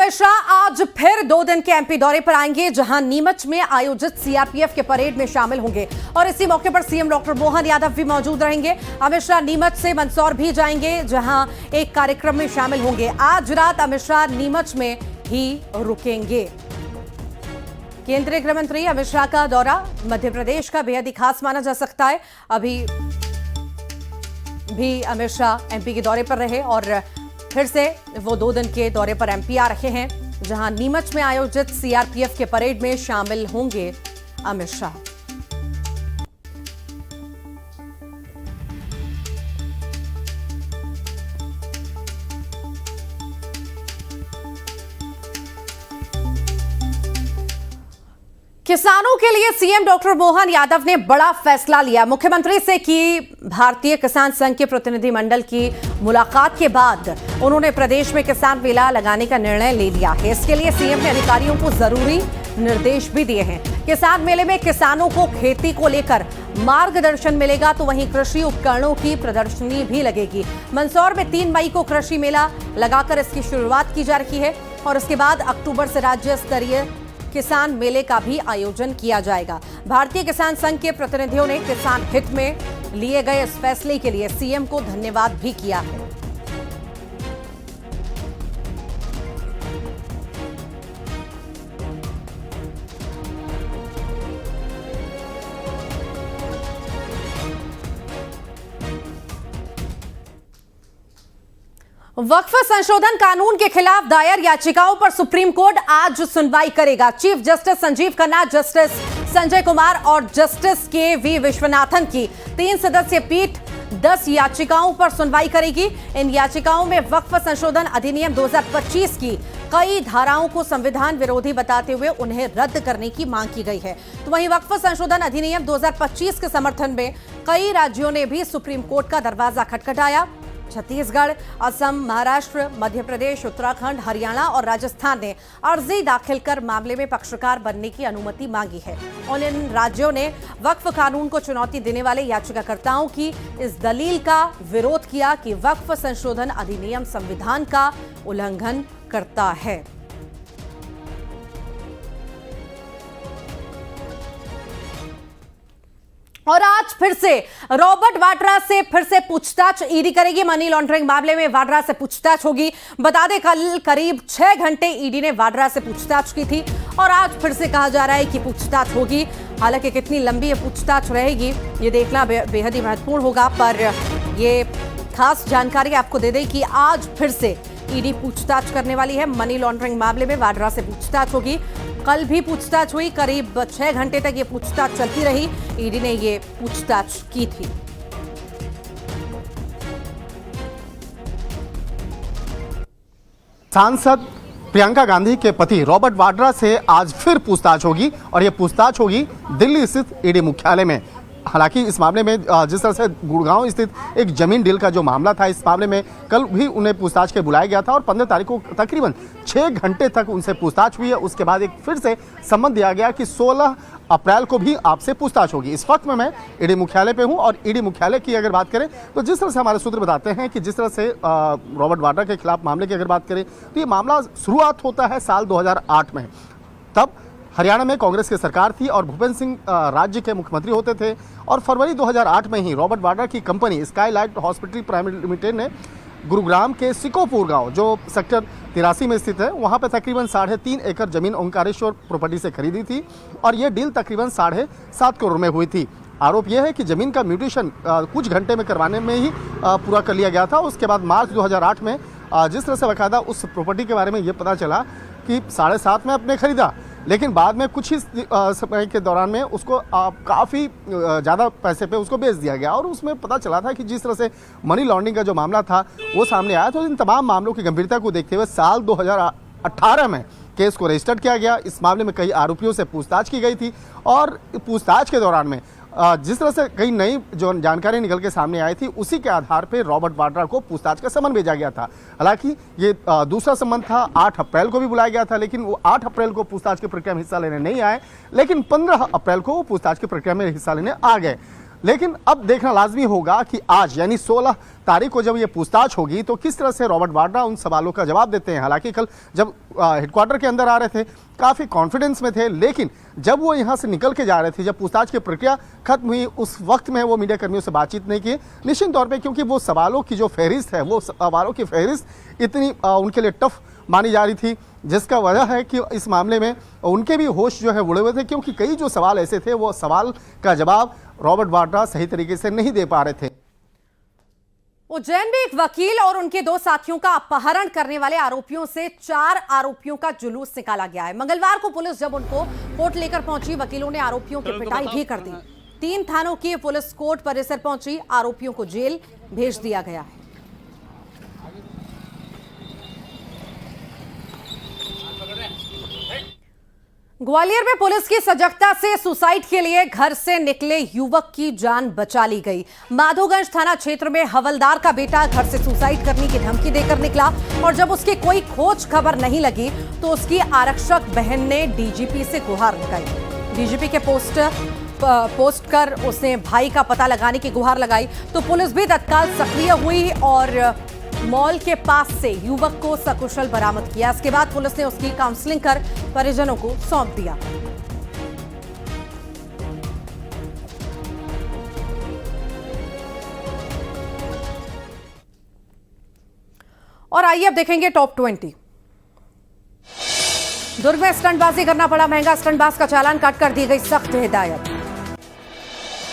अमित शाह आज फिर 2 दिन के एमपी दौरे पर आएंगे, जहां नीमच में आयोजित सीआरपीएफ के परेड में शामिल होंगे और इसी मौके पर सीएम डॉक्टर मोहन यादव भी मौजूद रहेंगे। अमित शाह नीमच से मंदसौर भी जाएंगे, जहां एक कार्यक्रम में शामिल होंगे। आज रात अमित शाह नीमच में ही रुकेंगे। केंद्रीय गृह मंत्री अमित शाह का दौरा मध्य प्रदेश का बेहद ही खास माना जा सकता है। अभी भी अमित शाह एमपी के दौरे पर रहे और फिर से वो 2 दिन के दौरे पर एमपी आ रहे हैं, जहां नीमच में आयोजित सीआरपीएफ के परेड में शामिल होंगे अमित शाह। किसानों के लिए सीएम डॉक्टर मोहन यादव ने बड़ा फैसला लिया। मुख्यमंत्री से की भारतीय किसान संघ के प्रतिनिधिमंडल की मुलाकात के बाद उन्होंने प्रदेश में किसान मेला लगाने का निर्णय ले लिया है। इसके लिए सीएम ने अधिकारियों को जरूरी निर्देश भी दिए हैं। किसान मेले में किसानों को खेती को लेकर मार्गदर्शन मिलेगा, तो वहीं कृषि उपकरणों की प्रदर्शनी भी लगेगी। मंदसौर में 3 मई को कृषि मेला लगाकर इसकी शुरुआत की जा रही है और उसके बाद अक्टूबर से राज्य स्तरीय किसान मेले का भी आयोजन किया जाएगा। भारतीय किसान संघ के प्रतिनिधियों ने किसान हित में लिए गए इस फैसले के लिए सीएम को धन्यवाद भी किया है। वक्फ संशोधन कानून के खिलाफ दायर याचिकाओं पर सुप्रीम कोर्ट आज सुनवाई करेगा। Chief justice Sanjeev Khanna, justice Sanjay Kumar और जस्टिस के.वी. विश्वनाथन की 3 सदस्यीय पीठ 10 याचिकाओं पर सुनवाई करेगी। इन याचिकाओं में वक्फ संशोधन अधिनियम 2025 की कई धाराओं को संविधान विरोधी बताते हुए उन्हें रद्द करने की मांग की गई है। तो वहीं वक्फ संशोधन अधिनियम 2025 के समर्थन में कई राज्यों ने भी सुप्रीम कोर्ट का दरवाजा खटखटाया। छत्तीसगढ़, असम, महाराष्ट्र, मध्य प्रदेश, उत्तराखंड, हरियाणा और राजस्थान ने अर्जी दाखिल कर मामले में पक्षकार बनने की अनुमति मांगी है और इन राज्यों ने वक्फ कानून को चुनौती देने वाले याचिकाकर्ताओं की इस दलील का विरोध किया कि वक्फ संशोधन अधिनियम संविधान का उल्लंघन करता है। और आज फिर से रॉबर्ट वाड्रा से फिर से पूछताछ ईडी करेगी। मनी लॉन्ड्रिंग मामले में वाड्रा से पूछताछ होगी। बता दें, कल करीब 6 घंटे ईडी ने वाड्रा से पूछताछ की थी और आज फिर से कहा जा रहा है कि पूछताछ होगी। हालांकि कितनी लंबी ये पूछताछ रहेगी ये देखना बेहद ही महत्वपूर्ण होगा, पर ये खास जानकारी आपको दे दें कि आज फिर से ईडी पूछताछ करने वाली है। मनी लॉन्ड्रिंग मामले में वाड्रा से पूछताछ होगी। कल भी पूछताछ हुई, करीब 6 घंटे तक ये पूछताछ चलती रही। ईडी ने ये पूछताछ की थी। सांसद प्रियंका गांधी के पति रॉबर्ट वाड्रा से आज फिर पूछताछ होगी और ये पूछताछ होगी दिल्ली स्थित ईडी मुख्यालय में। हालांकि इस मामले में जिस तरह से गुड़गांव स्थित एक जमीन डील का जो मामला था, इस मामले में कल भी उन्हें पूछताछ के बुलाया गया था और 15 तारीख को तकरीबन 6 घंटे तक उनसे पूछताछ हुई है। उसके बाद एक फिर से सम्मन दिया गया कि 16 अप्रैल को भी आपसे पूछताछ होगी। इस वक्त में मैं ईडी मुख्यालय पे हूं और ईडी मुख्यालय की अगर बात करें तो जिस तरह से हमारे सूत्र बताते हैं कि जिस तरह से रॉबर्ट वाड्रा के खिलाफ मामले की अगर बात करें तो ये मामला शुरुआत होता है साल 2008 में। तब हरियाणा में कांग्रेस की सरकार थी और भूपेंद्र सिंह राज्य के मुख्यमंत्री होते थे और फरवरी 2008 में ही रॉबर्ट वाड्रा की company Skylight hospital private limited ने गुरुग्राम के सिकोपुर गांव, जो सेक्टर 83 में स्थित है, वहां पर तकरीबन 3.5 एकड़ जमीन ओंकारेश्वर प्रॉपर्टी से खरीदी थी और यह डील तकरीबन 7.5 करोड़ में हुई थी। आरोप यह है कि जमीन का म्यूटेशन कुछ घंटे में करवाने में ही पूरा कर लिया गया था। उसके बाद मार्च 2008 में जिस तरह से बाकायदा उस प्रॉपर्टी के बारे में ये पता चला कि 7.5 में अपने खरीदा, लेकिन बाद में कुछ ही समय के दौरान में उसको काफ़ी ज़्यादा पैसे पे उसको बेच दिया गया और उसमें पता चला था कि जिस तरह से मनी लॉन्ड्रिंग का जो मामला था वो सामने आया। तो इन तमाम मामलों की गंभीरता को देखते हुए साल 2018 में केस को रजिस्टर्ड किया गया। इस मामले में कई आरोपियों से पूछताछ की गई थी और पूछताछ के दौरान में जिस तरह से कई नई जो जानकारी निकल के सामने आई थी, उसी के आधार पर रॉबर्ट वाड्रा को पूछताछ का समन भेजा गया था। हालांकि ये दूसरा समन था, 8 अप्रैल को भी बुलाया गया था, लेकिन वो 8 अप्रैल को पूछताछ की प्रक्रिया में हिस्सा लेने नहीं आए, लेकिन 15 अप्रैल को वो पूछताछ की प्रक्रिया में हिस्सा लेने आ गए। लेकिन अब देखना लाजमी होगा कि आज यानी 16 तारीख को जब ये पूछताछ होगी तो किस तरह से रॉबर्ट वाड्रा उन सवालों का जवाब देते हैं। हालांकि कल जब हेडक्वार्टर के अंदर आ रहे थे काफ़ी कॉन्फिडेंस में थे, लेकिन जब वो यहाँ से निकल के जा रहे थे, जब पूछताछ की प्रक्रिया खत्म हुई, उस वक्त में वो मीडिया कर्मियों से बातचीत नहीं की निश्चित तौर पर, क्योंकि वो सवालों की जो फहरिस्त है, वो सवालों की फहरिस्त इतनी उनके लिए टफ मानी जा रही थी, जिसका वजह है कि इस मामले में उनके भी होश जो है उड़े हुए थे, क्योंकि कई जो सवाल ऐसे थे वो सवाल का जवाब रॉबर्ट वाड्रा सही तरीके से नहीं दे पा रहे थे। उज्जैन में एक वकील और उनके 2 साथियों का अपहरण करने वाले आरोपियों से 4 आरोपियों का जुलूस निकाला गया है। मंगलवार को पुलिस जब उनको कोर्ट लेकर पहुंची, वकीलों ने आरोपियों की पिटाई भी कर दी। 3 थानों की पुलिस कोर्ट परिसर पहुंची, आरोपियों को जेल भेज दिया गया है। ग्वालियर में पुलिस की सजगता से सुसाइड के लिए घर से निकले युवक की जान बचा ली गई। माधोगंज थाना क्षेत्र में हवलदार का बेटा घर से सुसाइड करने की धमकी देकर निकला और जब उसकी कोई खोज खबर नहीं लगी तो उसकी आरक्षक बहन ने डीजीपी से गुहार लगाई। डीजीपी के पोस्ट कर उसने भाई का पता लगाने की गुहार लगाई तो पुलिस भी तत्काल सक्रिय हुई और मॉल के पास से युवक को सकुशल बरामद किया। इसके बाद पुलिस ने उसकी काउंसलिंग कर परिजनों को सौंप दिया। और आइए अब देखेंगे टॉप 20। दुर्ग में स्टंटबाजी करना पड़ा महंगा, स्टंटबाज का चालान काटकर दी गई सख्त हिदायत।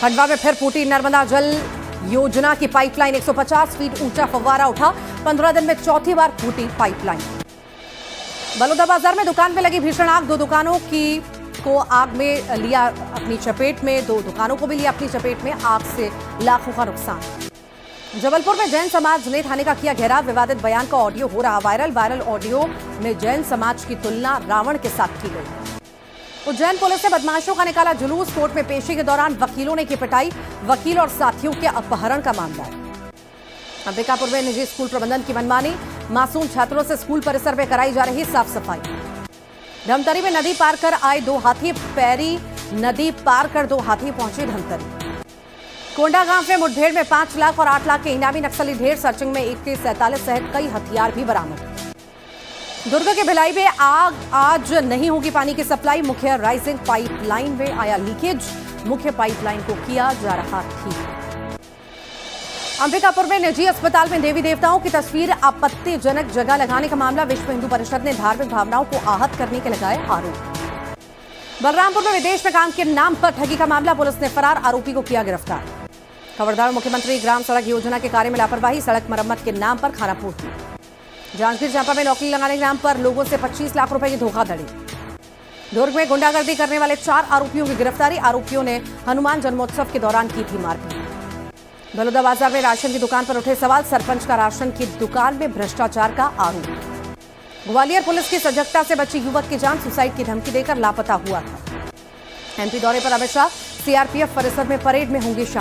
खंडवा में फिर फूटी नर्मदा जल योजना की पाइपलाइन, 150 फीट ऊंचा फव्वारा उठा, 15 दिन में चौथी बार फूटी पाइपलाइन। बलौदा बाजार में दुकान में लगी भीषण आग, 2 दुकानों को आग में लिया अपनी चपेट में, 2 दुकानों को भी लिया अपनी चपेट में, आग से लाखों का नुकसान। जबलपुर में जैन समाज ने थाने का किया घेराव, विवादित बयान का ऑडियो हो रहा वायरल ऑडियो में जैन समाज की तुलना रावण के साथ की गई। उज्जैन पुलिस ने बदमाशों का निकाला जुलूस, कोर्ट में पेशी के दौरान वकीलों ने की पिटाई, वकील और साथियों के अपहरण का मामला है। अंबिकापुर में निजी स्कूल प्रबंधन की मनमानी, मासूम छात्रों से स्कूल परिसर में कराई जा रही साफ सफाई। धमतरी में नदी पार कर आए 2 हाथी, पैरी नदी पार कर 2 हाथी पहुंचे धमतरी। कोंडा गांव में मुठभेड़ में 5 लाख और 8 लाख के इनामी नक्सली ढेर, सर्चिंग में AK-47 सहित कई हथियार भी बरामद। दुर्ग के भिलाई में आज नहीं होगी पानी की सप्लाई, मुख्य राइजिंग पाइपलाइन में आया लीकेज, मुख्य पाइपलाइन को किया जा रहा ठीक। अंबिकापुर में निजी अस्पताल में देवी देवताओं की तस्वीर आपत्तिजनक जगह लगाने का मामला, विश्व हिंदू परिषद ने धार्मिक भावनाओं को आहत करने के लगाए आरोप। बलरामपुर में विदेश में काम के नाम पर ठगी का मामला, पुलिस ने फरार आरोपी को किया गिरफ्तार। खबरदार, मुख्यमंत्री ग्राम सड़क योजना के कार्य में लापरवाही, सड़क मरम्मत के नाम पर खानापूर्ति। जांजगीर चांपा में नौकरी लगाने के नाम पर लोगों से 25 लाख रुपए की धोखाधड़ी। दुर्ग में गुंडागर्दी करने वाले 4 आरोपियों की गिरफ्तारी, आरोपियों ने हनुमान जन्मोत्सव के दौरान की थी मारपीट। बलौदा बाजार में राशन की दुकान पर उठे सवाल, सरपंच का राशन की दुकान में भ्रष्टाचार का आरोप। ग्वालियर पुलिस की सजगता से बची युवक की जान, सुसाइड की धमकी देकर लापता हुआ था। MP दौरे पर अमित शाह, CRPF परिसर में परेड में होंगे शामिल।